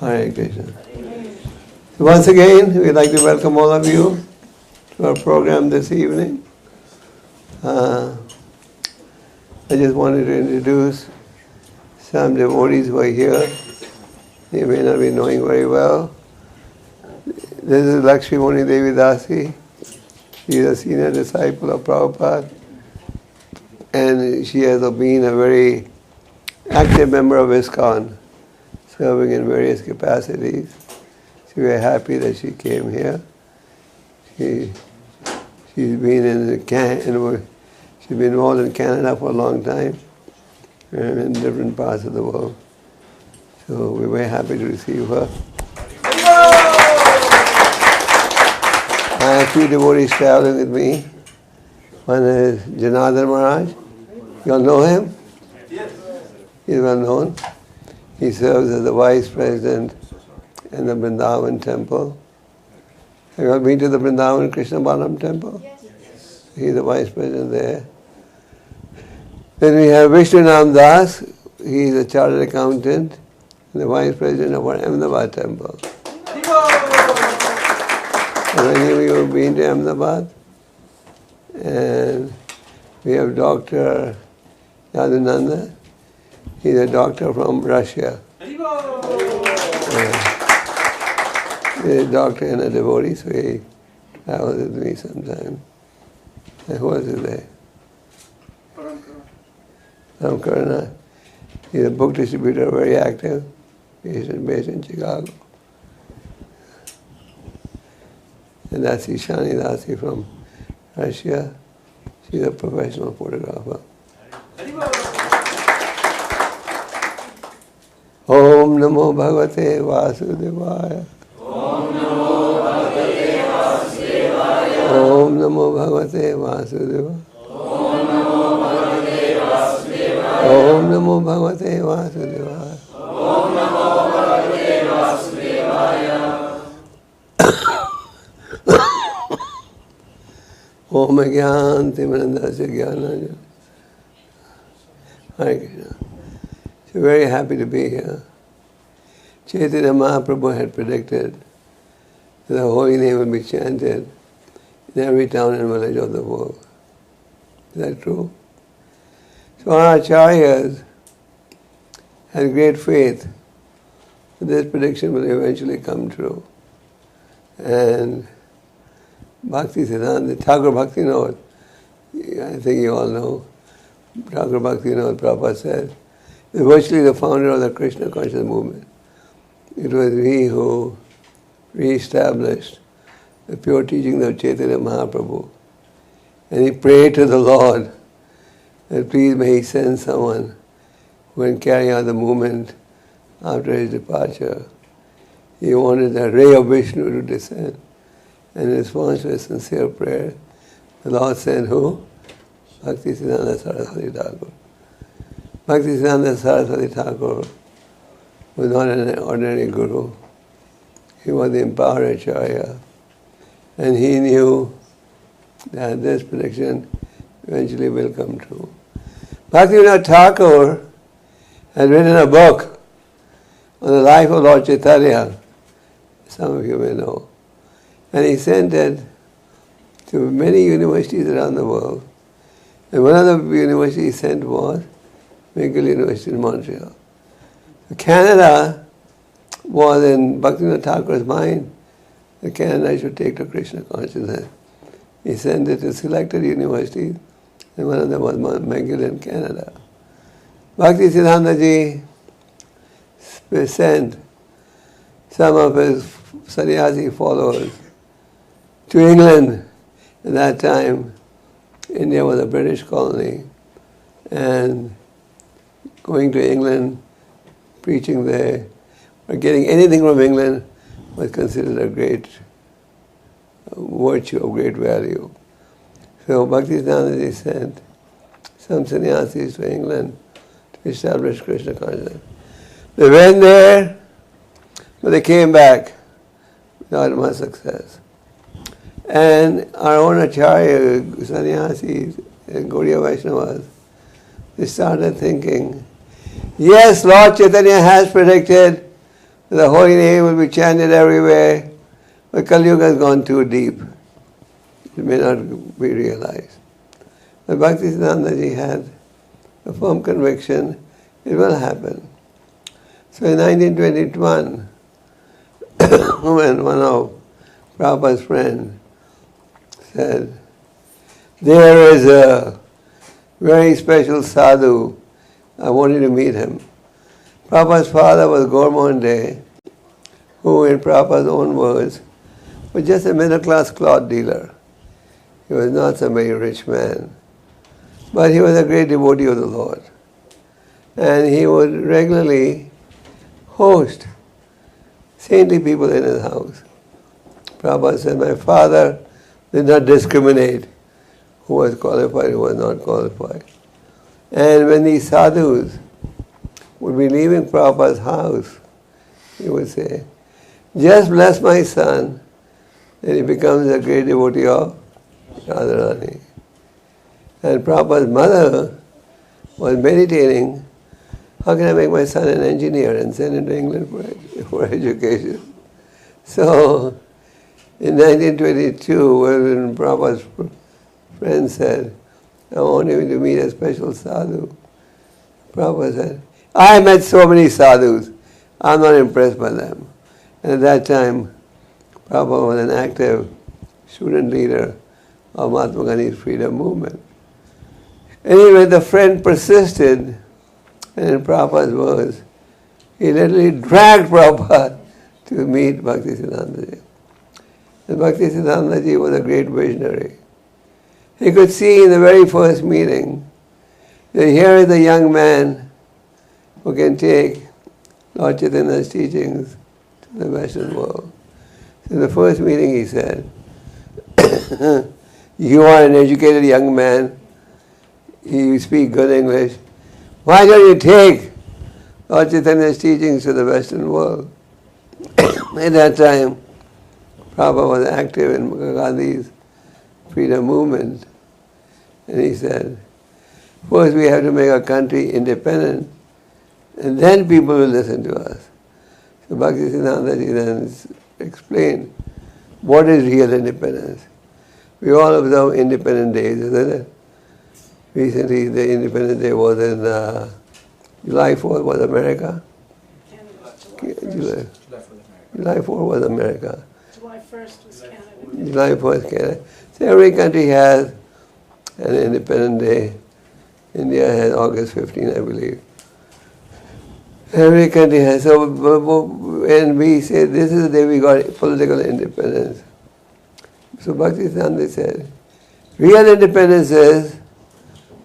Hare Krishna. So once again, we'd like to welcome all of you to our program this evening. I just wanted to introduce some devotees who are here. You may not be knowing very well. This is Lakshmi Muni Devi Dasi. She is a senior disciple of Prabhupada, and she has been a very active member of ISKCON, serving in various capacities. So we are happy that she came here. She's been she's been involved in Canada for a long time and in different parts of the world. So we're very happy to receive her. I have two devotees traveling with me. One is Janardhan Maharaj. You all know him? Yes. He's well known. He serves as the vice president in the Vrindavan temple. Have you all been to the Vrindavan Krishna Balam temple? Yes. He's the vice president there. Then we have Vishnu Nam Das. He's a chartered accountant and the vice president of our Ahmedabad temple. Have any of you have been to Ahmedabad? And we have Dr. Yadunanda. He's a doctor from Russia. He's a doctor and a devotee, so he travels with me sometimes. And who else is there? Ram Karna. He's a book distributor, very active. He's based in Chicago. And that's Ishani Dasi from Russia. She's a professional photographer. Om Namo Bhagavate Vasudevaya. Om Namo Bhagavate Vasudevaya. Om Namo Bhagavate Vasudevaya. Om Namo Bhagavate Vasudevaya. Om Namo Bhagavate Vasudevaya. Om Namo Bhagavate Vasudevaya. Om Gyan Timanandasya Gyananjana. Hare Krishna. So very happy to be here. Chaitanya Mahaprabhu had predicted that the holy name will be chanted in every town and village of the world. Is that true? So our acharyas had great faith that this prediction will eventually come true. And Bhakti Siddhanta, Thakur Bhaktivinoda, I think you all know, Thakur Bhaktivinoda Prabhupada said, is virtually the founder of the Krishna conscious movement. It was he who re-established the pure teachings of Chaitanya Mahaprabhu. And he prayed to the Lord that please may he send someone who can carry out the movement after his departure. He wanted the ray of Vishnu to descend. And in response to a sincere prayer, the Lord sent who? Bhakti Siddhanta Saraswati Thakur. Bhakti Siddhanta Saraswati Thakur was not an ordinary guru. He was the empowered acharya. And he knew that this prediction eventually will come true. Bhaktivinoda Thakur had written a book on the life of Lord Chaitanya. Some of you may know. And he sent it to many universities around the world. And one of the universities he sent was McGill University in Montreal. Canada was in Bhaktivinoda Thakur's mind that Canada should take to Krishna consciousness. He sent it to selected universities, and one of them was McGill in Canada. Bhakti Siddhanta Ji sent some of his sannyasi followers to England. At that time, India was a British colony, and going to England, preaching there, or getting anything from England was considered a great virtue of great value. So Bhaktisiddhanta sent some sannyasis to England to establish Krishna consciousness. They went there, but they came back without much success. And our own acharya, sannyasis, and Gaudiya Vaishnavas, they started thinking, yes, Lord Chaitanya has predicted The holy name will be chanted everywhere, but Kali Yuga has gone too deep. It may not be realized. But Bhaktisiddhanta had a firm conviction it will happen. So in 1921, when one of Prabhupada's friends said, there is a very special sadhu, I want you to meet him. Prabhupada's father was Gormohan Dey, who in Prabhupada's own words was just a middle-class cloth dealer. He was not some very rich man. But he was a great devotee of the Lord. And he would regularly host saintly people in his house. Prabhupada said, my father did not discriminate who was qualified, who was not qualified. And when these sadhus would be leaving Prabhupada's house, he would say, just bless my son, and he becomes a great devotee of Radharani. And Prabhupada's mother was meditating, how can I make my son an engineer and send him to England for education? So, in 1922, when Prabhupada's friend said, I want you to meet a special sadhu, Prabhupada said, I met so many sadhus, I'm not impressed by them. And at that time, Prabhupada was an active student leader of Mahatma Gandhi's freedom movement. Anyway, the friend persisted, and in Prabhupada's words, he literally dragged Prabhupada to meet Bhaktisiddhantaji. And Bhaktisiddhantaji was a great visionary. He could see in the very first meeting that here is a young man who can take Lord Chaitanya's teachings to the Western world. So in the first meeting he said, you are an educated young man, you speak good English, why don't you take Lord Chaitanya's teachings to the Western world? At that time, Prabhupada was active in Gandhi's freedom movement. And he said, first we have to make our country independent, and then people will listen to us. So Bhaktisiddhantaji then explained what is real independence. We all observe Independence Days, isn't it? Recently the Independence Day was in July 4th was America? July 4th was America. July 1st was Canada. July 1st, Canada. So every country has an Independence Day. India has August 15, I believe. Every country has. So, and we say this is the day we got political independence. So Bhaktisiddhanta said, real independence is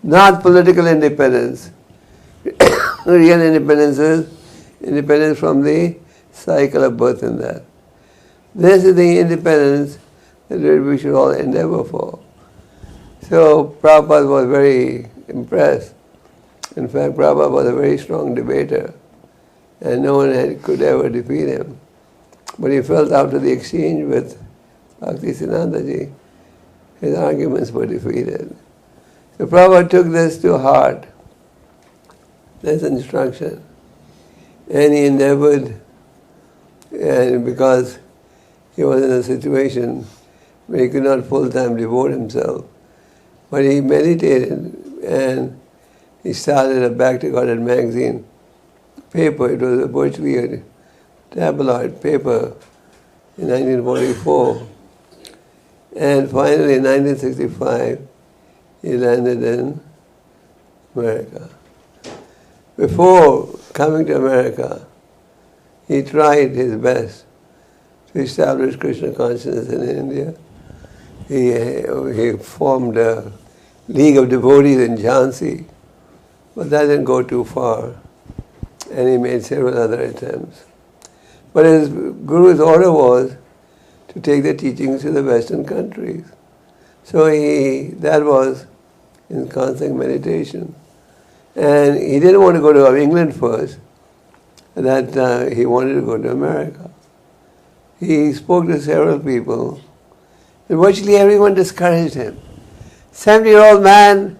not political independence. Real independence is independence from the cycle of birth and death. This is the independence that we should all endeavor for. So Prabhupada was very impressed. In fact, Prabhupada was a very strong debater, and no one could ever defeat him. But he felt after the exchange with Bhaktisiddhantaji, his arguments were defeated. So Prabhupada took this to heart, this instruction, and he endeavored, and because he was in a situation where he could not full-time devote himself, but he meditated and he started a Back to Godhead magazine paper. It was virtually a tabloid paper in 1944. And finally in 1965, he landed in America. Before coming to America, he tried his best to establish Krishna consciousness in India. He formed a League of Devotees in Jhansi, but that didn't go too far, and he made several other attempts. But his Guru's order was to take the teachings to the Western countries. So that was in constant meditation. And he didn't want to go to England first, that he wanted to go to America. He spoke to several people, and virtually everyone discouraged him. 70-year-old man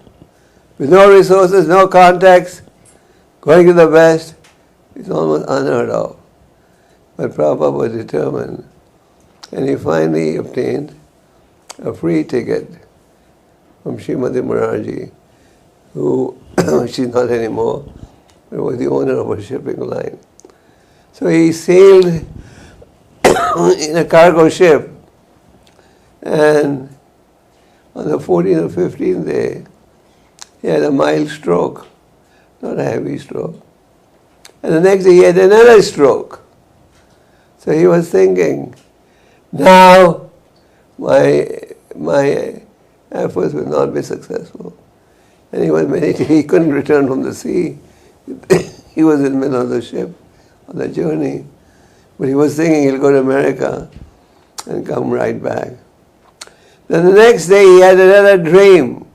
with no resources, no contacts, going to the West, is almost unheard of. But Prabhupada was determined, and he finally obtained a free ticket from Srimati Maraji, who she's not anymore, but was the owner of a shipping line. So he sailed in a cargo ship, and on the 14th or 15th day, he had a mild stroke, not a heavy stroke. And the next day he had another stroke. So he was thinking, now my efforts will not be successful. And he was meditating. He couldn't return from the sea. He was in the middle of the ship, on the journey. But he was thinking he'll go to America and come right back. Then the next day he had another dream.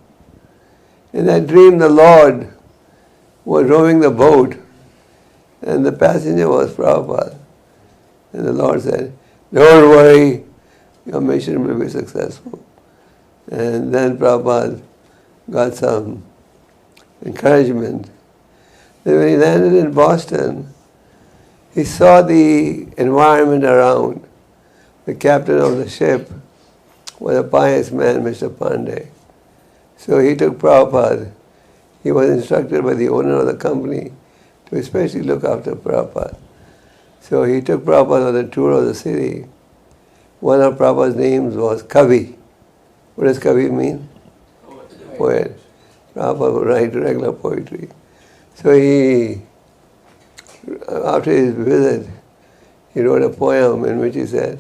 In that dream the Lord was rowing the boat, and the passenger was Prabhupada. And the Lord said, don't worry, your mission will be successful. And then Prabhupada got some encouragement. Then when he landed in Boston, he saw the environment around. The captain of the ship was a pious man, Mr. Pandey. So he took Prabhupada. He was instructed by the owner of the company to especially look after Prabhupada. So he took Prabhupada on a tour of the city. One of Prabhupada's names was Kavi. What does Kavi mean? Poet. Prabhupada would write regular poetry. So after his visit, he wrote a poem in which he said,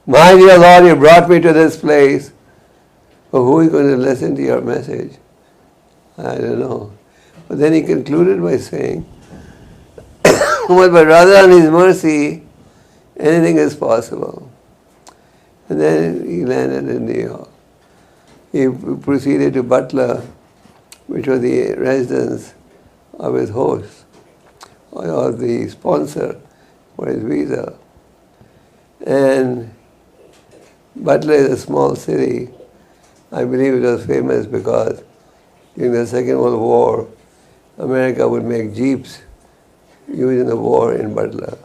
my dear Lord, you brought me to this place, but who is going to listen to your message? I don't know. But then he concluded by saying, but rather on his mercy, anything is possible. And then he landed in New York. He proceeded to Butler, which was the residence of his host, or the sponsor for his visa. And Butler is a small city. I believe it was famous because during the Second World War, America would make jeeps used in the war in Butler.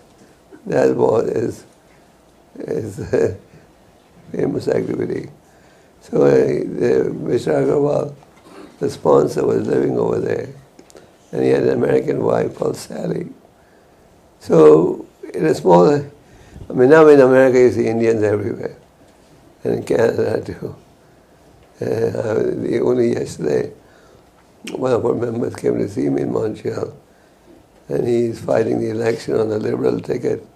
That was his famous activity. So Mr. Agarwal, the sponsor, was living over there. And he had an American wife called Sally. So in a small, now in America you see Indians everywhere. And in Canada too. Only yesterday, one of our members came to see me in Montreal. And he's fighting the election on the Liberal ticket.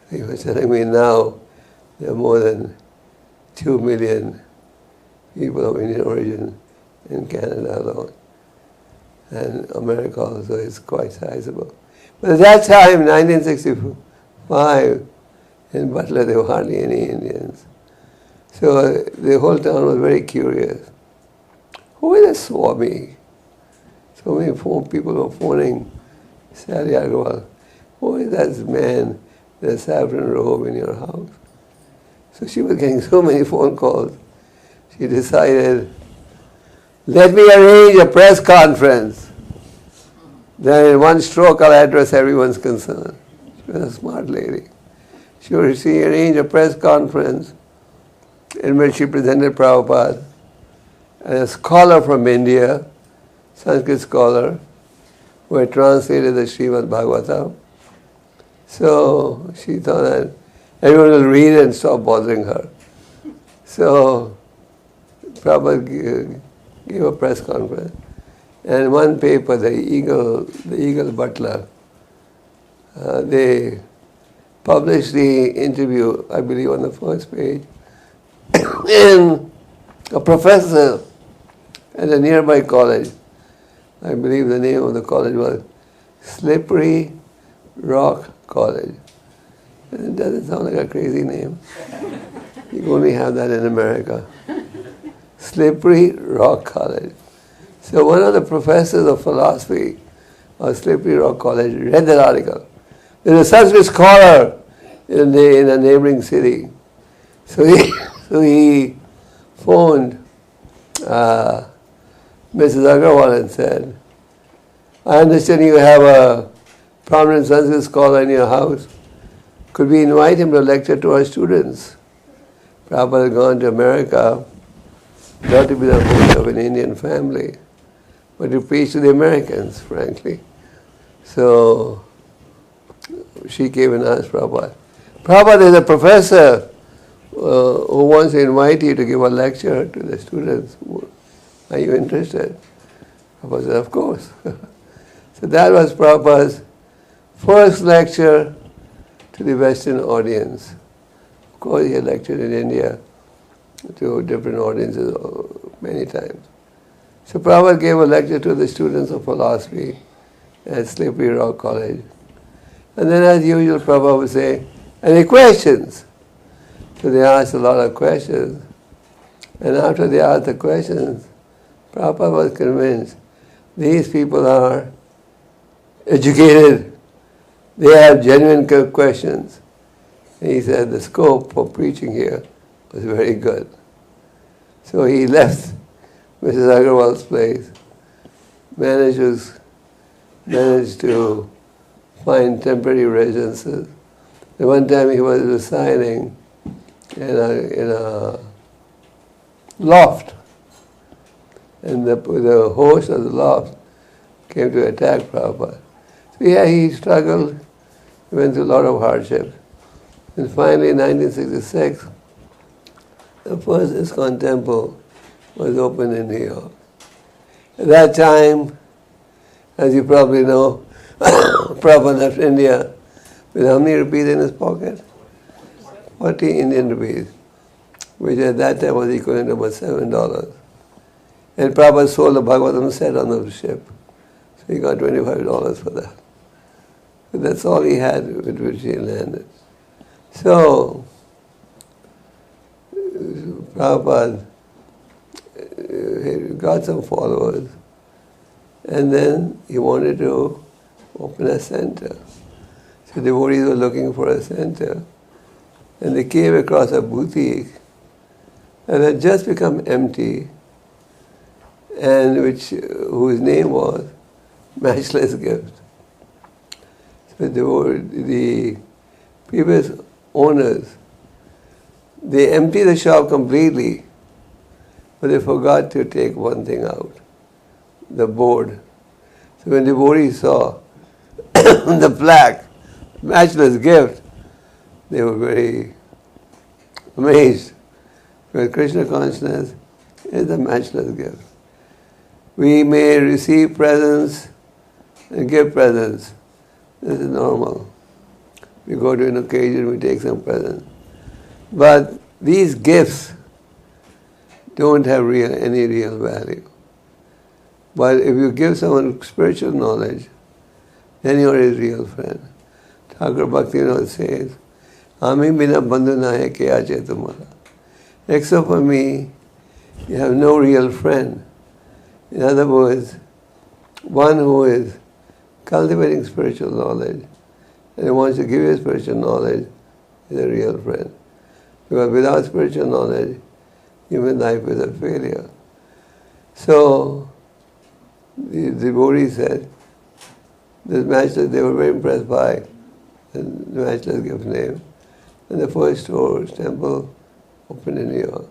He was telling me now there are more than 2 million people of Indian origin in Canada alone. And America also is quite sizable. But at that time, 1965, in Butler there were hardly any Indians. So the whole town was very curious. Who is a Swami? So many people were phoning Sally Agarwal. Who is that man in a saffron robe in your house? So she was getting so many phone calls. She decided, let me arrange a press conference. Then in one stroke I'll address everyone's concern. She was a smart lady. She arranged a press conference in which she presented Prabhupada and a scholar from India, Sanskrit scholar, who had translated the Srimad Bhagavatam. So she thought that everyone will read it and stop bothering her. So Prabhupada gave a press conference. And one paper, the Eagle Butler, they published the interview, I believe, on the first page. And a professor at a nearby college, I believe the name of the college was Slippery Rock College. And it doesn't sound like a crazy name. You only have that in America. Slippery Rock College. So one of the professors of philosophy of Slippery Rock College read that article. There's a Sanskrit scholar in a neighboring city. So he phoned Mrs. Agarwal and said, I understand you have a prominent Sanskrit scholar in your house. could we invite him to lecture to our students? Prabhupada had gone to America, not to be the host of an Indian family, but to preach to the Americans, frankly. So she came and asked Prabhupada, Prabhupada, there's a professor who wants to invite you to give a lecture to the students. Are you interested? Prabhupada said, of course. So that was Prabhupada's first lecture to the Western audience. Of course, he had lectured in India to different audiences many times. So Prabhupada gave a lecture to the students of philosophy at Slippery Rock College. And then as usual, Prabhupada would say, any questions? So they asked a lot of questions. And after they asked the questions, Prabhupada was convinced these people are educated. They have genuine questions. And he said the scope for preaching here was very good. So he left Mrs. Agarwal's place, managed to find temporary residences. And one time he was residing in a loft, and the host of the loft came to attack Prabhupada. So yeah, he struggled, he went through a lot of hardship. And finally in 1966, the first ISKCON temple was opened in New York. At that time, as you probably know, Prabhupada left India with how many rupees in his pocket? 40 Indian rupees, which at that time was equivalent to about $7. And Prabhupada sold the Bhagavatam set on the ship. So he got $25 for that. So that's all he had with which he landed. So, Prabhupada got some followers, and then he wanted to open a center. So devotees were looking for a center, and they came across a boutique that had just become empty, and whose name was Matchless Gift. So the previous owners, they emptied the shop completely, but they forgot to take one thing out, the board. So when devotees saw the plaque, Matchless Gift, they were very amazed. Because Krishna consciousness is the matchless gift. We may receive presents and give presents. This is normal. We go to an occasion, we take some presents. But these gifts don't have any real value. But if you give someone spiritual knowledge, then you are his real friend. Thakur Bhaktivinoda says, Ami bina bandhu nahe kya che tumhara. Except for me, you have no real friend. In other words, one who is cultivating spiritual knowledge and wants to give you spiritual knowledge is a real friend. Because without spiritual knowledge, human life is a failure. So, the devotees said, this matchless, they were very impressed by the Matchless Gift name. And the first temple opened in New York.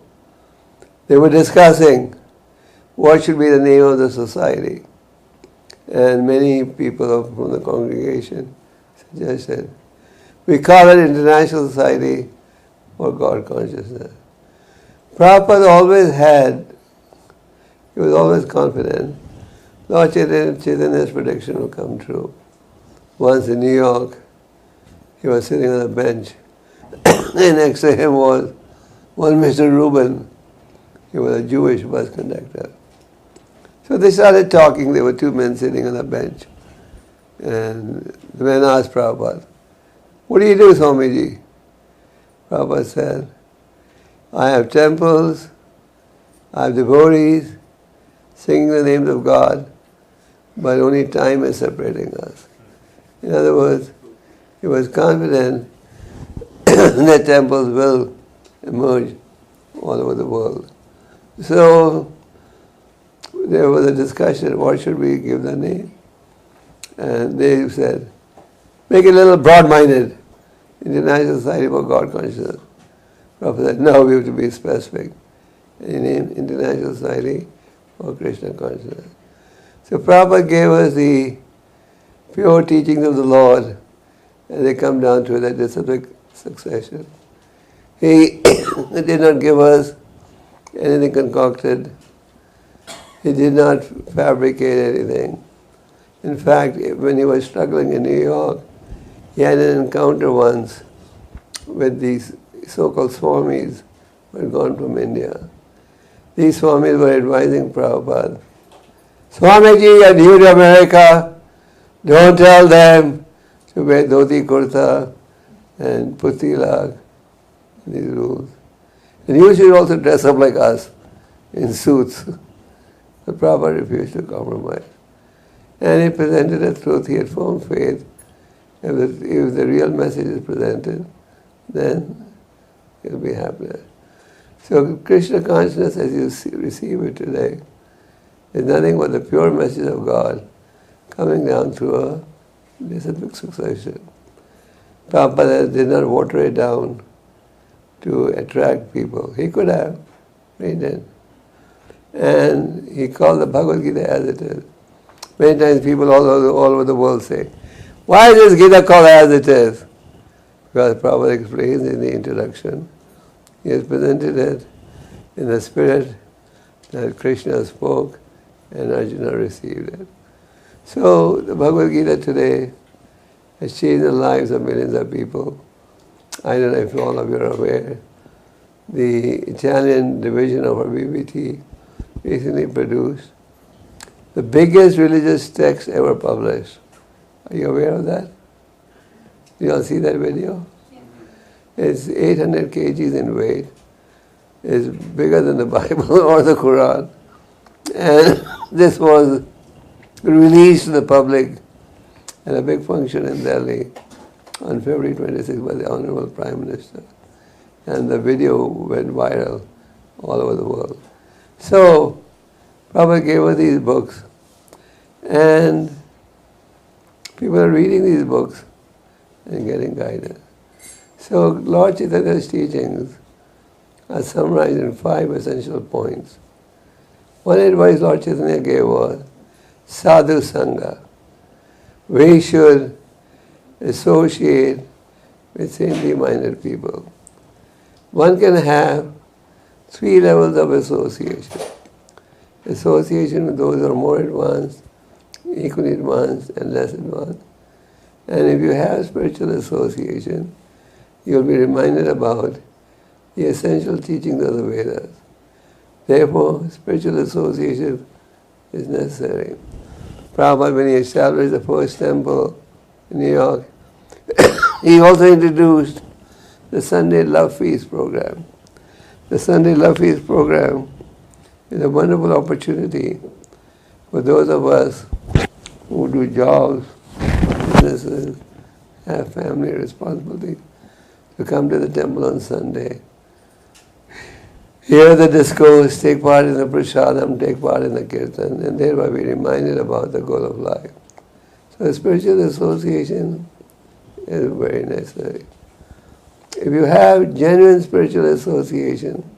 They were discussing what should be the name of the society. And many people from the congregation suggested, we call it International Society for God Consciousness. Prabhupada he was always confident, Lord Chaitanya's prediction will come true. Once in New York, he was sitting on a bench, and next to him was one Mr. Rubin. He was a Jewish bus conductor. So they started talking. There were two men sitting on a bench. And the man asked Prabhupada, what do you do, Swamiji? Prabhupada said, I have temples, I have devotees, singing the names of God, but only time is separating us. In other words, he was confident that temples will emerge all over the world. So there was a discussion, what should we give the name? And they said, make it a little broad-minded. International Society for God Consciousness. Prabhupada said, no, we have to be specific. And he named International Society for Krishna Consciousness. So Prabhupada gave us the pure teachings of the Lord, and they come down to that disciplic succession. He did not give us anything concocted. He did not fabricate anything. In fact, when he was struggling in New York, he had an encounter once with these so-called Swamis who had gone from India. These Swamis were advising Prabhupada, Swamiji, you're new to America, don't tell them to wear dhoti kurta and put tilak, these rules. And you should also dress up like us in suits. The Prabhupada refused to compromise. And he presented a truth. He had firm faith. If the real message is presented, then he'll be happier. So Krishna consciousness, as you receive it today, is nothing but the pure message of God coming down through a disciplic succession. Prabhupada did not water it down to attract people. He could have, but he didn't. And he called the Bhagavad Gita as it is. Many times people all over the world say, why is this Gita called as it is? Because Prabhupada explains in the introduction, he has presented it in the spirit that Krishna spoke and Arjuna received it. So the Bhagavad Gita today has changed the lives of millions of people. I don't know if all of you are aware. The Italian division of our BBT recently produced the biggest religious text ever published. Are you aware of that? You all see that video? Yeah. It's 800 kgs in weight. It's bigger than the Bible or the Quran. And this was released to the public at a big function in Delhi on February 26th by the Honorable Prime Minister. And the video went viral all over the world. So, Prabhupada gave us these books, and people are reading these books and getting guidance. So, Lord Chaitanya's teachings are summarized in 5 essential points. One advice Lord Chaitanya gave was sadhu sangha. We should associate with saintly-minded people. One can have 3 levels of association. Association with those who are more advanced, equally advanced, and less advanced. And if you have spiritual association, you'll be reminded about the essential teachings of the Vedas. Therefore, spiritual association is necessary. Prabhupada, when he established the first temple in New York, he also introduced the Sunday Love Feast program. The Sunday Love Feast program is a wonderful opportunity for those of us who do jobs, businesses, have family responsibilities, to come to the temple on Sunday, hear the discourse, take part in the prasadam, take part in the kirtan, and thereby be reminded about the goal of life. So spiritual association is very necessary. If you have genuine spiritual association,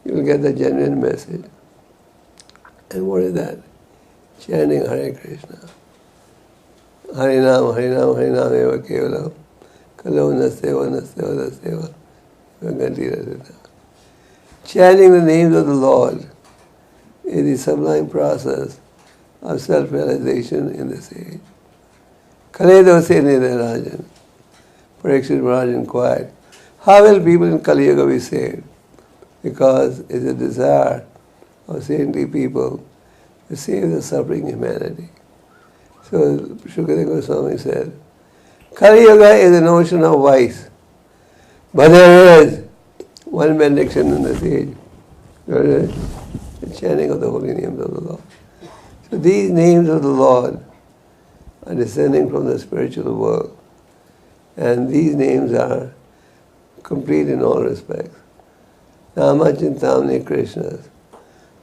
you will get the genuine message. And what is that? Chanting Hare Krishna. Harinam, Harinam, Harinam eva kevalam. Kalo naseva, naseva, naseva. Vaganti rasita. Chanting the names of the Lord is the sublime process of self-realization in this age. Kaledo se Rajan. Parikshit Maharaj inquired, how will people in Kali Yuga be saved? Because it's a desire of saintly people to save the suffering humanity. So Shukadeva Goswami said, Kali Yuga is an ocean of vice, but there is one benediction in this age. There is the chanting of the holy names of the Lord. So these names of the Lord are descending from the spiritual world. And these names are complete in all respects. Nama Chintamani Krishnas.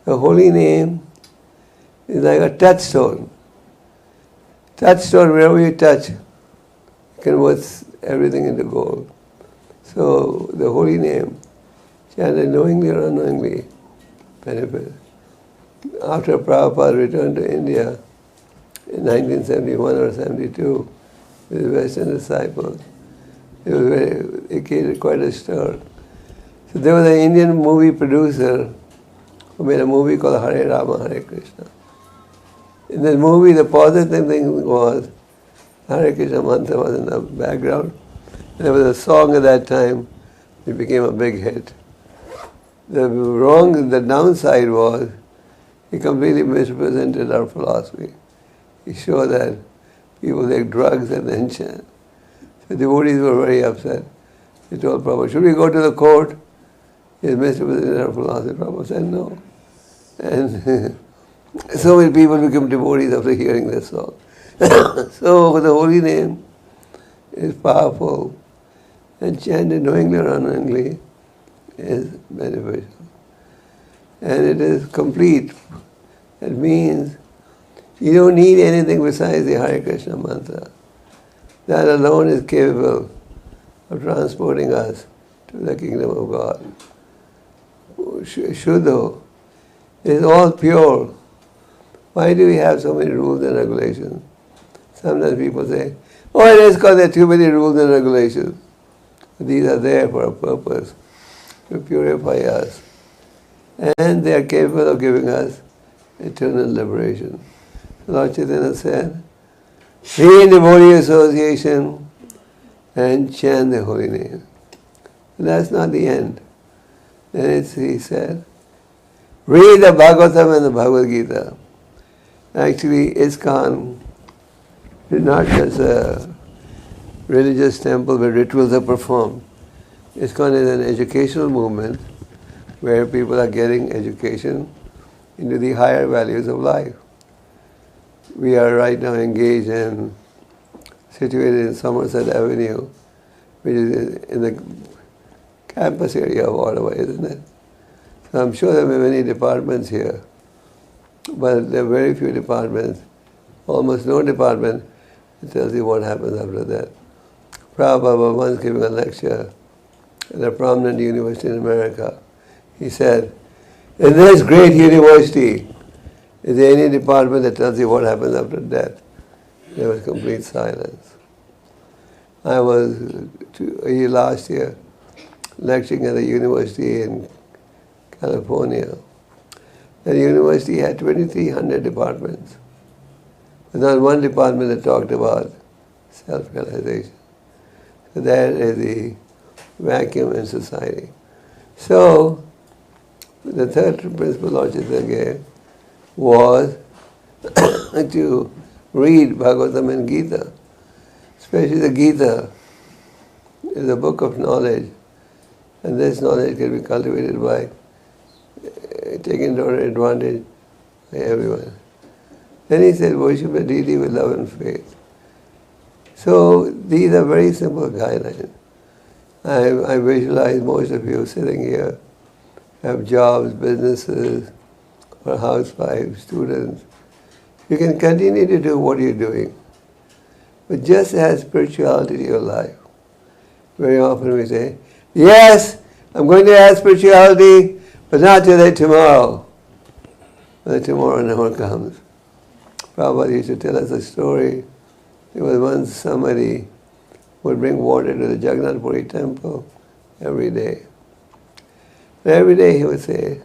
The holy name is like a touchstone. Touchstone, wherever you touch, it converts everything into gold. So the holy name, chanted knowingly or unknowingly, benefit. After Prabhupada returned to India in 1971 or 72 with the Western disciples, it created quite a stir. So there was an Indian movie producer who made a movie called Hare Rama, Hare Krishna. In that movie, the positive thing was Hare Krishna mantra was in the background. There was a song at that time, it became a big hit. The downside was, he completely misrepresented our philosophy. He showed that people take drugs and then chant. The devotees were very upset. They told Prabhupada, should we go to the court? He misrepresented our philosophy. Prabhupada said no. And so many people become devotees after hearing this song. So the holy name is powerful, and chanted knowingly or unknowingly is beneficial. And it is complete. It means you don't need anything besides the Hare Krishna mantra. That alone is capable of transporting us to the kingdom of God. Shuddho is all pure. Why do we have so many rules and regulations? Sometimes people say, oh, it is because there are too many rules and regulations. These are there for a purpose, to purify us. And they are capable of giving us eternal liberation. Lord Chaitanya said, be in devotee association and chant the holy name. And that's not the end. Then he said, read the Bhagavatam and the Bhagavad Gita. Actually, ISKCON is not just a religious temple where rituals are performed. ISKCON is an educational movement where people are getting education into the higher values of life. We are right now engaged in, situated in Somerset Avenue, which is in the campus area of Ottawa, isn't it? So I'm sure there are many departments here, but there are very few departments, almost no department that tells you what happens after that. Prabhupada was once giving a lecture at a prominent university in America. He said, in this great university, is there any department that tells you what happens after death? There was complete silence. I was last year lecturing at a university in California. The university had 2,300 departments. But not one department that talked about self-realization. So that is the vacuum in society. So, the third principle Lord Chaitanya gave was to read Bhagavatam and Gita. Especially the Gita is a book of knowledge, and this knowledge can be cultivated by taking advantage by everyone. Then he said, worship a deity with love and faith. So these are very simple guidelines. I visualize most of you sitting here have jobs, businesses, or housewives, students. You can continue to do what you're doing, but just add spirituality to your life. Very often we say, yes, I'm going to add spirituality, but not today, tomorrow. But tomorrow never comes. Prabhupada used to tell us a story. There was once somebody who would bring water to the Jagannath Puri temple every day. And every day he would say,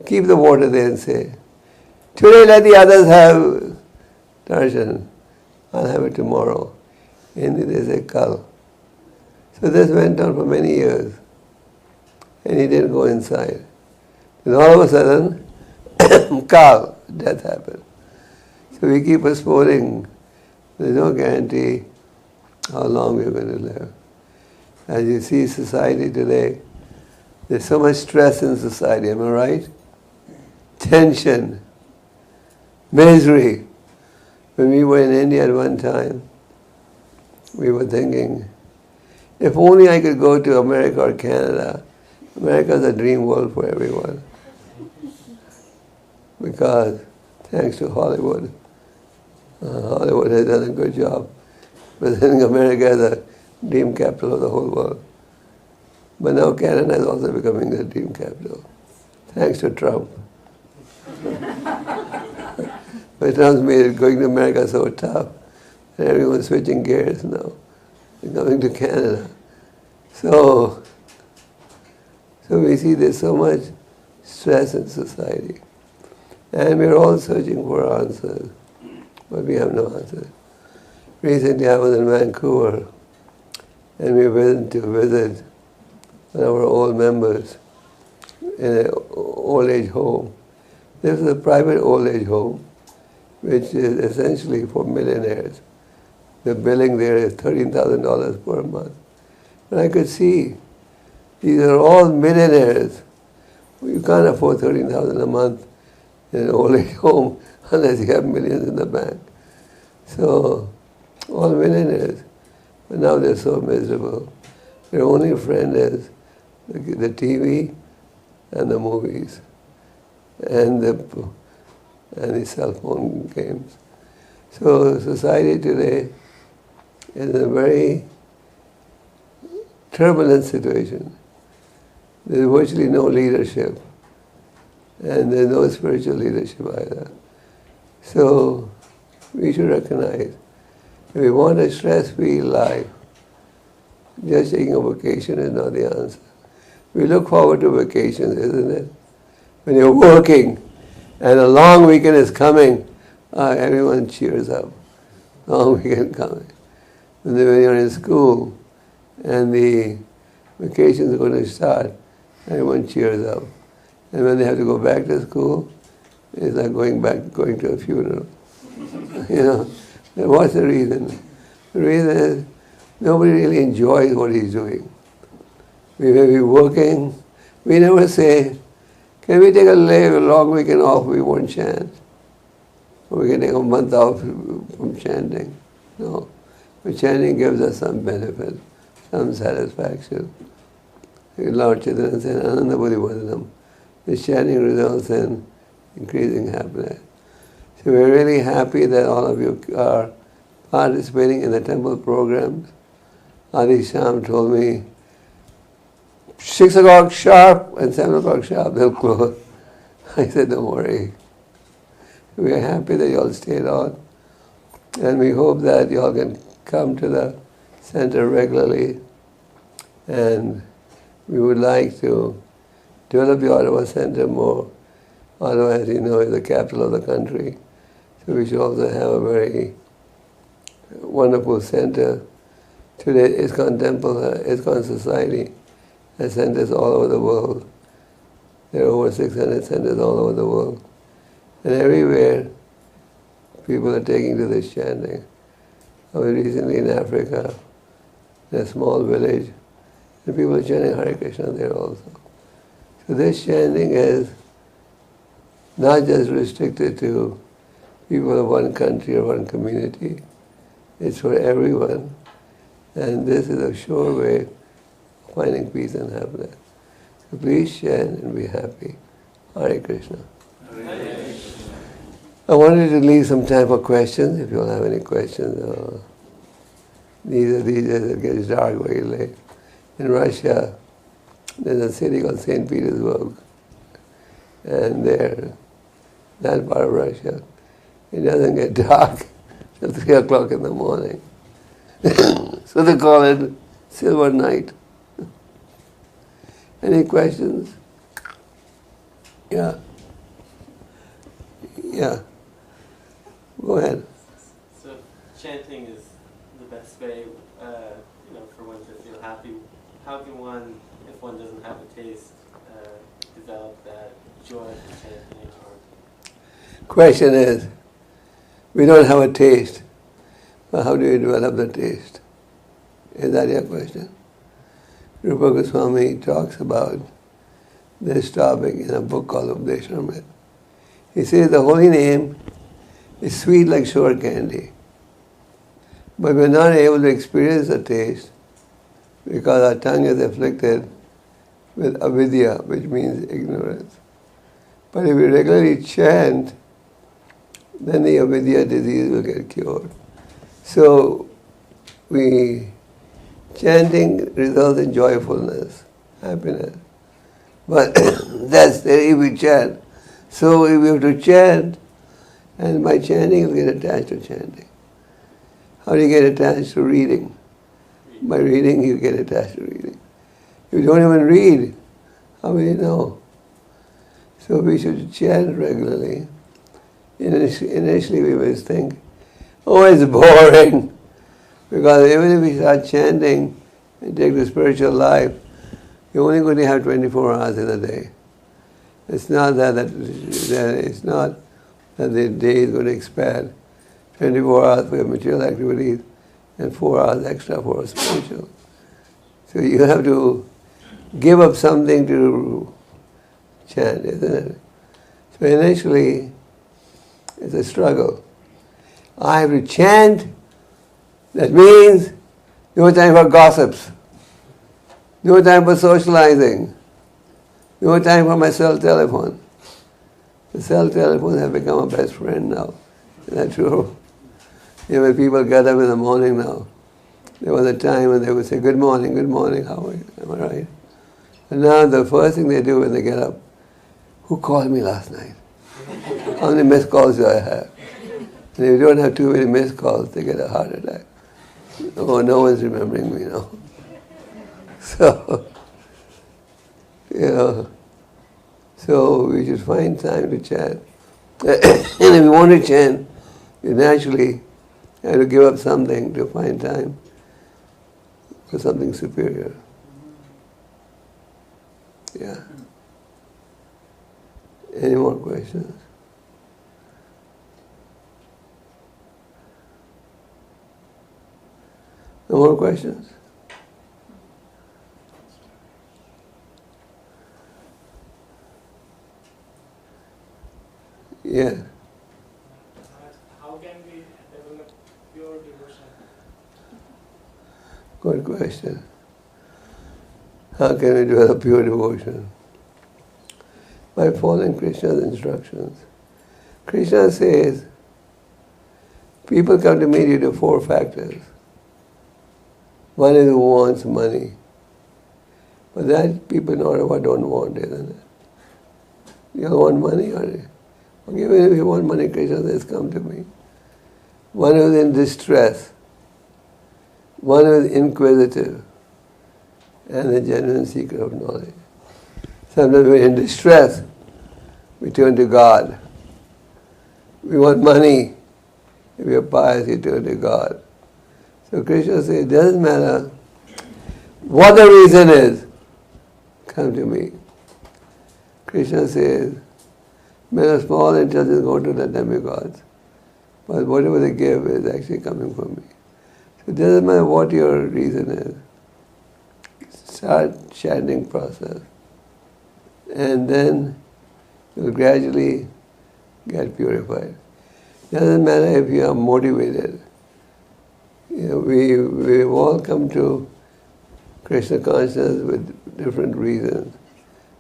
keep the water there and say, today let the others have darshan, I'll have it tomorrow. And they say, kal. So this went on for many years. And he didn't go inside. And all of a sudden, kal, death happened. So we keep postponing. There's no guarantee how long we're going to live. As you see society today, there's so much stress in society, am I right? Tension, misery. When we were in India at one time, we were thinking, if only I could go to America or Canada. America's a dream world for everyone. Because, thanks to Hollywood, Hollywood has done a good job presenting America as a dream capital of the whole world. But now Canada is also becoming the dream capital, thanks to Trump. But Trump's made going to America so tough, and everyone's switching gears now and coming to Canada. So we see there's so much stress in society. And we're all searching for answers, but we have no answers. Recently I was in Vancouver, and we went to visit one of our old members in an old age home. This is a private old age home, which is essentially for millionaires. The billing there is $13,000 per month. And I could see these are all millionaires. You can't afford $13,000 a month in an old age home unless you have millions in the bank. So, all millionaires. But now they're so miserable. Their only friend is the TV and the movies and the cell phone games. So society today is in a very turbulent situation. There's virtually no leadership, and there's no spiritual leadership either. So we should recognize if we want a stress-free life, just taking a vacation is not the answer. We look forward to vacations, isn't it? When you're working and a long weekend is coming, everyone cheers up. Long weekend coming. And then when you're in school and the vacations are going to start, everyone cheers up. And when they have to go back to school, it's like going to a funeral. You know, and what's the reason? The reason is nobody really enjoys what he's doing. We may be working. We never say, can we take a long weekend off? We won't chant. Or we can take a month off from chanting. No. But chanting gives us some benefit, some satisfaction. Lord Chaitanya said, Ananda Buddhi Vadhanam. The chanting results in increasing happiness. So we're really happy that all of you are participating in the temple programs. Adi Sham told me, 6 o'clock sharp and 7 o'clock sharp, they'll close. I said, don't worry. We are happy that you all stayed on. And we hope that you all can come to the center regularly. And we would like to develop the Ottawa Center more. Ottawa, as you know, is the capital of the country. So we should also have a very wonderful center. Today, ISKCON Temple, ISKCON Society has centers all over the world. There are over 600 centers all over the world. And everywhere, people are taking to this chanting. I was recently in Africa, in a small village, and people are chanting Hare Krishna there also. So this chanting is not just restricted to people of one country or one community. It's for everyone. And this is a sure way of finding peace and happiness. So please chant and be happy. Hare Krishna. Hare Krishna. I wanted to leave some time for questions, if you all have any questions. These are it gets dark very late. In Russia, there's a city called St. Petersburg. And there, that part of Russia, it doesn't get dark till 3 o'clock in the morning. So they call it Silver Night. Any questions? Yeah. Yeah. Go ahead. So chanting is the best way, for one to feel happy. How can one, if one doesn't have a taste, develop that joy for chanting? Question is, we don't have a taste. But how do you develop the taste? Is that your question? Rupa Goswami talks about this topic in a book called Updeshamrit. He says the holy name is sweet like sugar candy. But we're not able to experience the taste because our tongue is afflicted with avidya, which means ignorance. But if we regularly chant, then the avidya disease will get cured. So chanting results in joyfulness, happiness. But that's if we chant. So if we have to chant, and by chanting you get attached to chanting. How do you get attached to reading? By reading you get attached to reading. If you don't even read, how will you know? So we should chant regularly. Initially we always think, oh, it's boring. Because even if we start chanting and take the spiritual life, you're only going to have 24 hours in a day. It's not that the day is going to expand. 24 hours for your material activities and 4 hours extra for spiritual. So you have to give up something to chant, isn't it? So initially, it's a struggle. I have to chant. That means no time for gossips, no time for socializing, no time for my cell telephone. The cell telephones have become a best friend now. Is that true? When people get up in the morning now, there was a time when they would say, good morning, how are you? Am I right? And now the first thing they do when they get up, who called me last night? How many missed calls do I have? And if you don't have too many missed calls, they get a heart attack. Oh, no one's remembering me now. So, so we should find time to chant. And if you want to chant, you naturally have to give up something to find time for something superior. Yeah. Any more questions? No more questions? Yeah. How can we develop pure devotion? Good question. How can we develop pure devotion? By following Krishna's instructions. Krishna says, people come to me due to 4 factors. One is who wants money. But that people in Ottawa don't want, isn't it? You don't want money, or even if you want money, Krishna says, come to me. One who is in distress. One who is inquisitive. And a genuine seeker of knowledge. Sometimes we're in distress, we turn to God. We want money, if we are pious, we turn to God. So Krishna says, it doesn't matter what the reason is, come to me. Krishna says, men of small intelligence go to the demigods, but whatever they give is actually coming from me. So it doesn't matter what your reason is. Start chanting process. And then you'll gradually get purified. Doesn't matter if you are motivated. We've all come to Krishna consciousness with different reasons.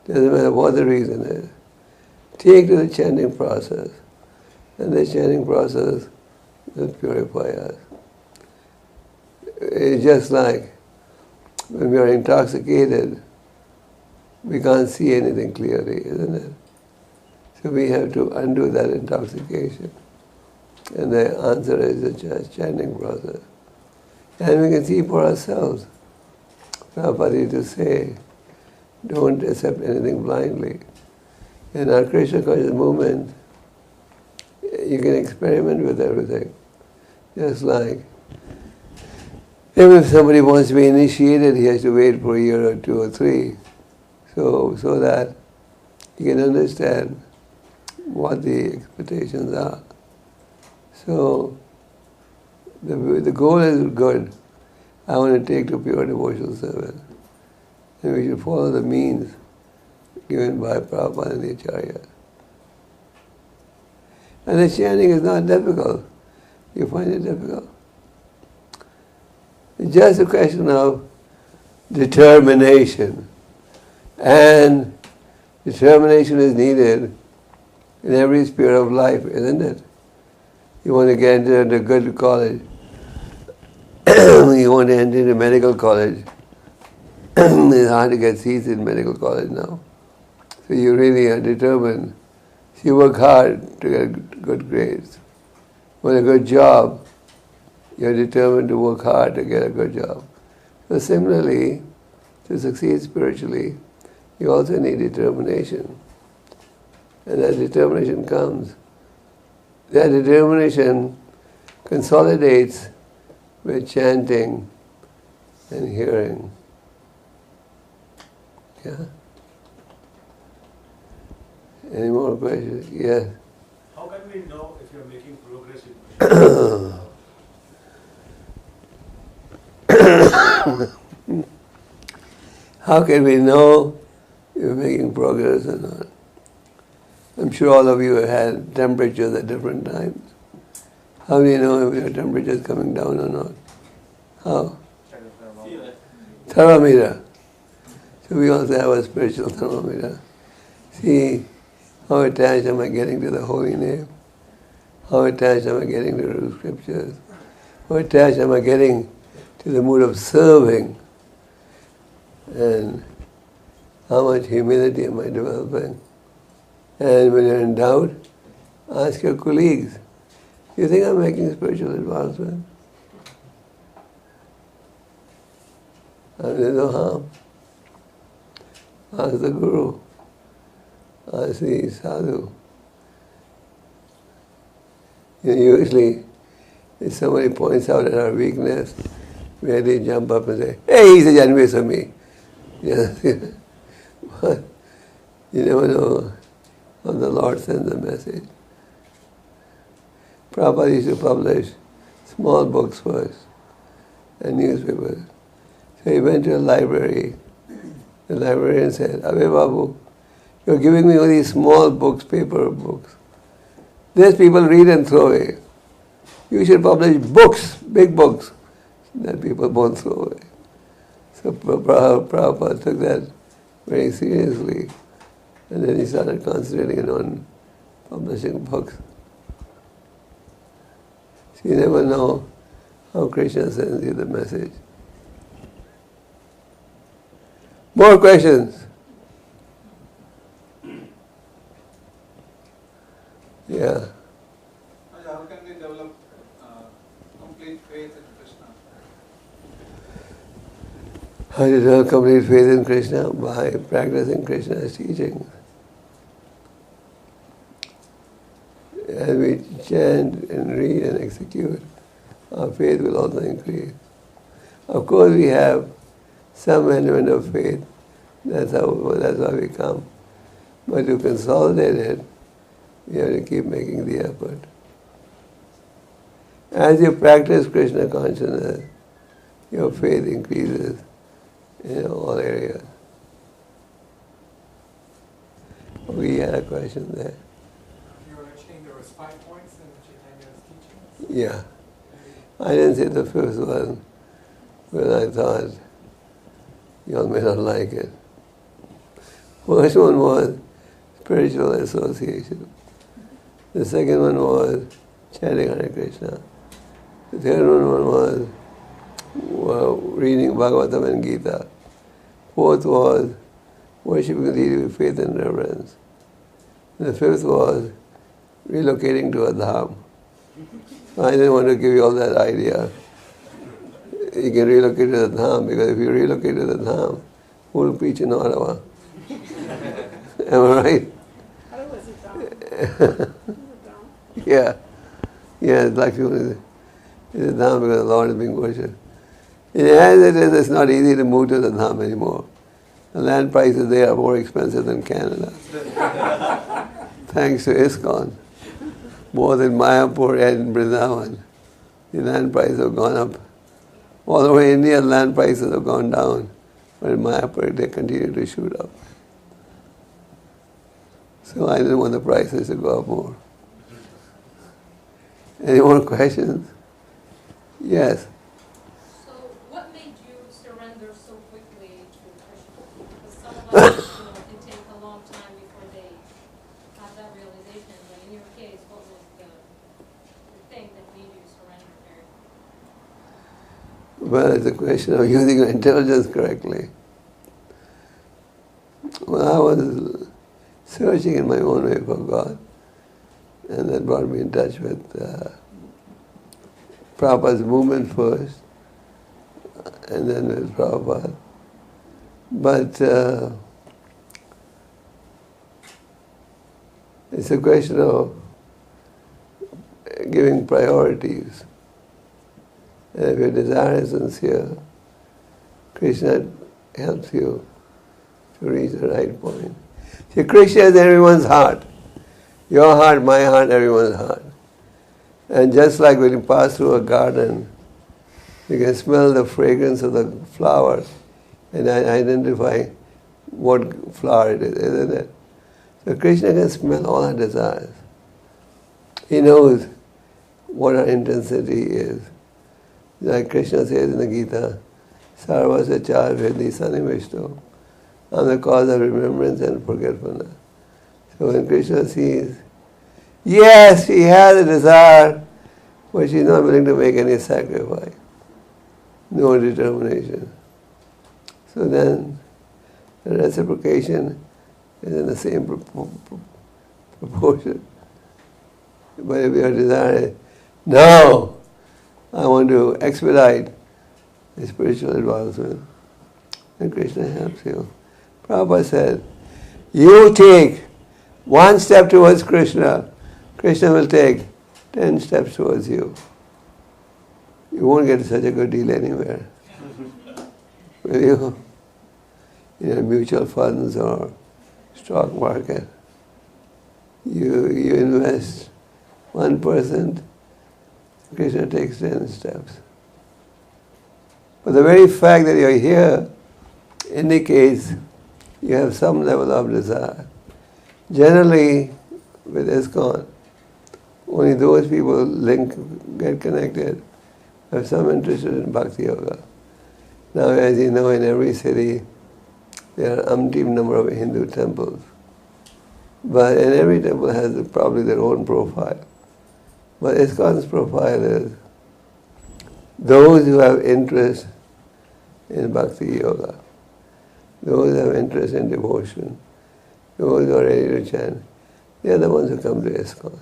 Doesn't matter what the reason is. Take to the chanting process, and the chanting process will purify us. It's just like when we are intoxicated, we can't see anything clearly, isn't it? So we have to undo that intoxication. And the answer is the chanting process. And we can see for ourselves. Prabhupada used to say, don't accept anything blindly. In our Krishna conscious movement, you can experiment with everything. Just like, if somebody wants to be initiated, he has to wait for a year or 2 or 3, so that he can understand what the expectations are. So the goal is good. I want to take to pure devotional service. And we should follow the means given by Prabhupada and the Acharya. And the chanting is not difficult. You find it difficult? It's just a question of determination. And determination is needed in every sphere of life, isn't it? You want to get into a good college. you want to enter into medical college. It's hard to get seats in medical college now. So you really are determined. So you work hard to get good grades. Want a good job, you're determined to work hard to get a good job. So similarly, to succeed spiritually, you also need determination. And that determination comes. That determination consolidates with chanting and hearing. Yeah? Any more questions? Yes. How can we know if you're making progress in How can we know if you're making progress or not? I'm sure all of you have had temperatures at different times. How do you know if your temperature is coming down or not? How? Feel it. Thermometer. So we also have a spiritual thermometer. See, how attached am I getting to the holy name? How attached am I getting to the scriptures? How attached am I getting to the mood of serving? And how much humility am I developing? And when you're in doubt, ask your colleagues, do you think I'm making spiritual advancement? There's no harm. Ask the Guru. Ask the Sadhu. Usually, if somebody points out at our weakness, we had to jump up and say, hey, he's a envious of me. But you never know how the Lord sends a message. Prabhupada used to publish small books first and newspapers. So he went to a library. The librarian said, Abhay Babu, you're giving me all these small books, paper books. These people read and throw away. You should publish books, big books, that people won't throw away. So Prabhupada took that very seriously. And then he started concentrating on publishing books. So you never know how Krishna sends you the message. More questions? Yeah. How can we develop complete faith in Krishna? How to develop complete faith in Krishna? By practicing Krishna's teachings. As we chant and read and execute, our faith will also increase. Of course, we have some element of faith. That's how we come. But to consolidate it, we have to keep making the effort. As you practice Krishna consciousness, your faith increases in all areas. We had a question there. You were mentioning there was 5 points in Chaitanya's teachings. Yeah. I didn't say the first one, but I thought you all may not like it. First one was spiritual association. The second one was chanting Hare Krishna. The third one was reading Bhagavatam and Gita. Fourth was worshiping the deity with faith and reverence. And the fifth was relocating to a dham. I didn't want to give you all that idea. You can relocate to the dham, because if you relocate to the dham, who will preach in Ottawa? Am I right? How was it done? Yeah. Yeah, it's like it's a dham because the Lord is being worshipped. As it is, it's not easy to move to the dham anymore. The land prices there are more expensive than Canada. Thanks to ISKCON. More than Mayapur and Vrindavan. The land prices have gone up. All the way in India, land prices have gone down. But in Mayapur, they continue to shoot up. So I didn't want the prices to go up more. Any more questions? Yes. So, what made you surrender so quickly to Krishna? Because some of us, it can take a long time before they have that realization. But in your case, what was the thing that made you surrender very Well, it's a question of using your intelligence correctly. Well, I was searching in my own way for God, and that brought me in touch with Prabhupada's movement first, and then with Prabhupada. But it's a question of giving priorities. And if your desire is sincere, Krishna helps you to reach the right point. See, Krishna is everyone's heart. Your heart, my heart, everyone's heart. And just like when you pass through a garden, you can smell the fragrance of the flower and identify what flower it is, isn't it? So Krishna can smell all our desires. He knows what our intensity is. Like Krishna says in the Gita, Sarvasya char vedi sanivishto. I'm the cause of remembrance and forgetfulness. So when Krishna sees, yes, she has a desire, but she's not willing to make any sacrifice. No determination. So then the reciprocation is in the same proportion. But if your desire is, no, I want to expedite the spiritual advancement, then Krishna helps you. Prabhupada said, you take one step towards Krishna, Krishna will take 10 steps towards you. You won't get such a good deal anywhere. Will you? In mutual funds or stock market. You invest 1%, Krishna takes 10 steps. But the very fact that you're here indicates you have some level of desire. Generally, with ISKCON, only those people get connected who have some interest in Bhakti Yoga. Now, as you know, in every city, there are umpteen number of Hindu temples. But and every temple has probably their own profile. But ISKCON's profile is those who have interest in Bhakti Yoga, those who have interest in devotion, those who are ready to chant, they are the ones who come to ISKCON.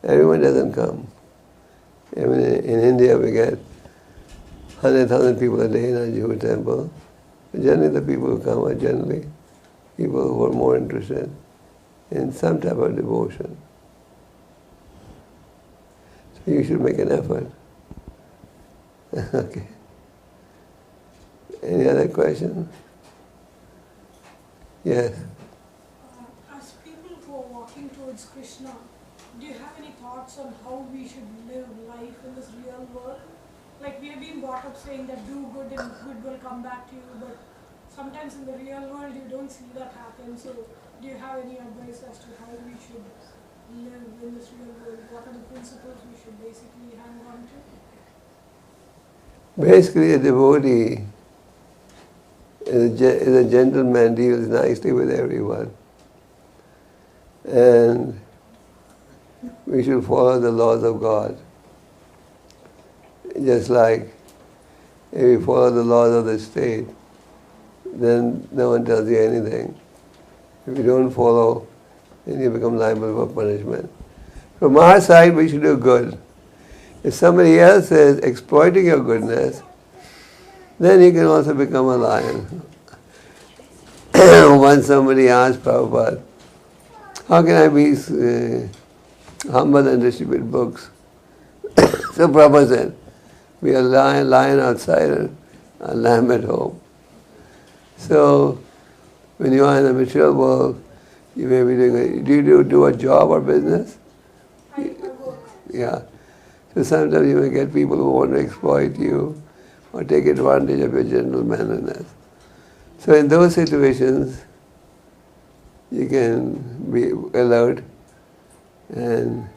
Everyone doesn't come. I mean, in India we get 100,000 people a day in a Jewish temple. But generally the people who come are generally people who are more interested in some type of devotion. So you should make an effort. Okay. Any other questions? Yes. As people who are walking towards Krishna, do you have any thoughts on how we should live life in this real world? Like we have been brought up saying that do good and good will come back to you, but sometimes in the real world you don't see that happen. So do you have any advice as to how we should live in this real world? What are the principles we should basically hang on to? Basically, a devotee is a gentleman, deals nicely with everyone. And we should follow the laws of God. Just like if you follow the laws of the state, then no one tells you anything. If you don't follow, then you become liable for punishment. From our side, we should do good. If somebody else is exploiting your goodness, then you can also become a lion. Once somebody asked Prabhupada, how can I be humble and distribute books? So Prabhupada said, be a lion outside and a lamb at home. So when you are in the material world, you may be doing do you do a job or business? I work. Yeah. So sometimes you may get people who want to exploit you or take advantage of your gentlemanliness. So in those situations, you can be alert and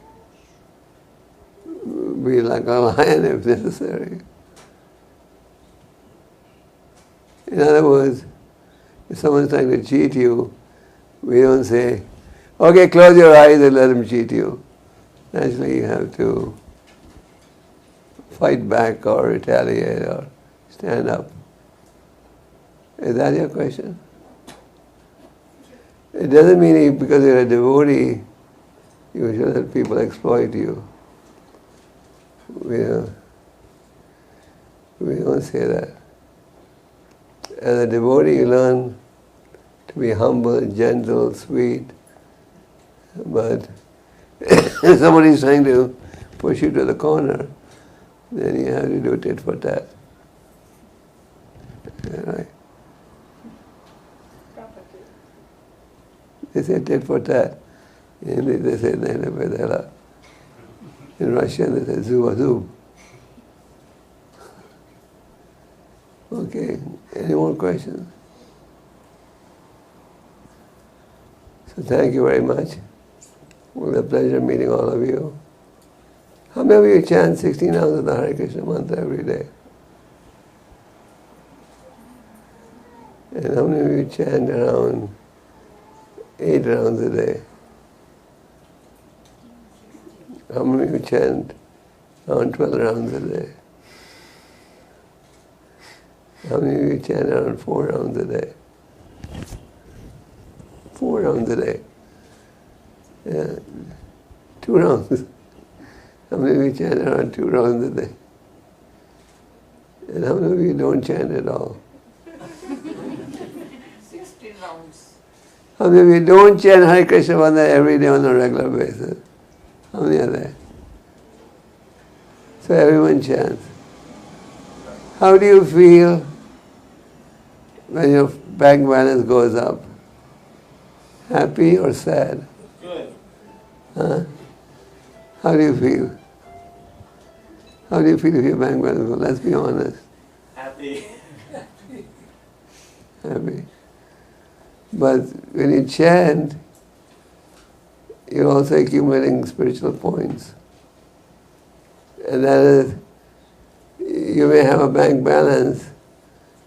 be like a lion if necessary. In other words, if someone's trying to cheat you, we don't say, okay, close your eyes and let him cheat you. Naturally, you have to fight back or retaliate or stand up. Is that your question? It doesn't mean because you're a devotee, you should let people exploit you. We don't say that. As a devotee, you learn to be humble, gentle, sweet. But if somebody is trying to push you to the corner, then you have to do tit for tat. Right? They say tit for tat. In Hindi they say naina pedala. In Russian they say zuba zub. Okay, any more questions? So thank you very much. It was a pleasure meeting all of you. How many of you chant 16 rounds of the Hare Krishna mantra every day? And how many of you chant around 8 rounds a day? How many of you chant around 12 rounds a day? How many of you chant around 4 rounds a day? 4 rounds a day. Yeah. 2 rounds. How many of you chant around 2 rounds a day? And how many of you don't chant at all? 16 rounds. How many of you don't chant Hare Krishna mantra every day on a regular basis? How many are there? So everyone chants. How do you feel when your bank balance goes up? Happy or sad? Good. Huh? How do you feel? How do you feel if your bank balance goes up? Let's be honest. Happy. Happy. But when you chant, you're also accumulating spiritual points. And that is, you may have a bank balance,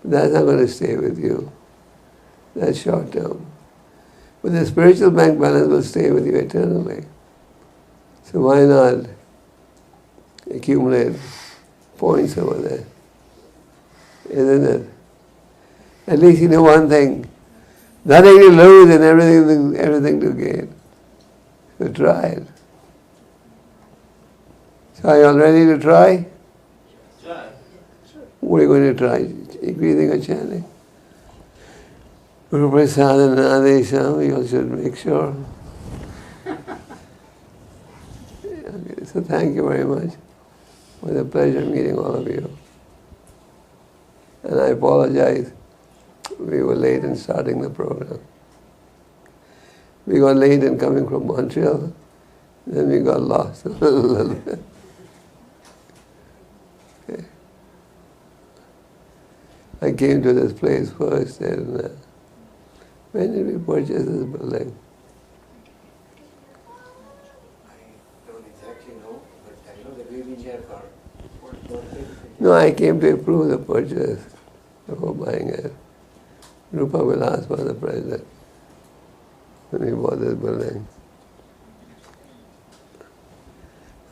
but that's not going to stay with you. That's short term. But the spiritual bank balance will stay with you eternally. So why not accumulate points over there? Isn't it? At least you know one thing. Nothing to lose and everything to gain. So try it. So are you all ready to try? Try. What are you going to try? Increasing or chanting? Guru Prasad and Adesham, you all should make sure. Okay, so thank you very much. It was a pleasure meeting all of you. And I apologize. We were late in starting the program. We got late in coming from Montreal. Then we got lost a little bit. Okay. I came to this place first and when did we purchase this building? I don't exactly know, but I know that we've been here for 40 No, I came to approve the purchase before buying it. Rupa Vilas was the president when we bought this building.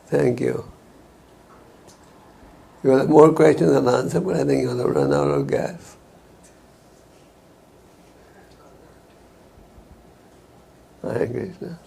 Thank you. You have more questions than answers, but I think you're going to run out of gas. Hare Krishna.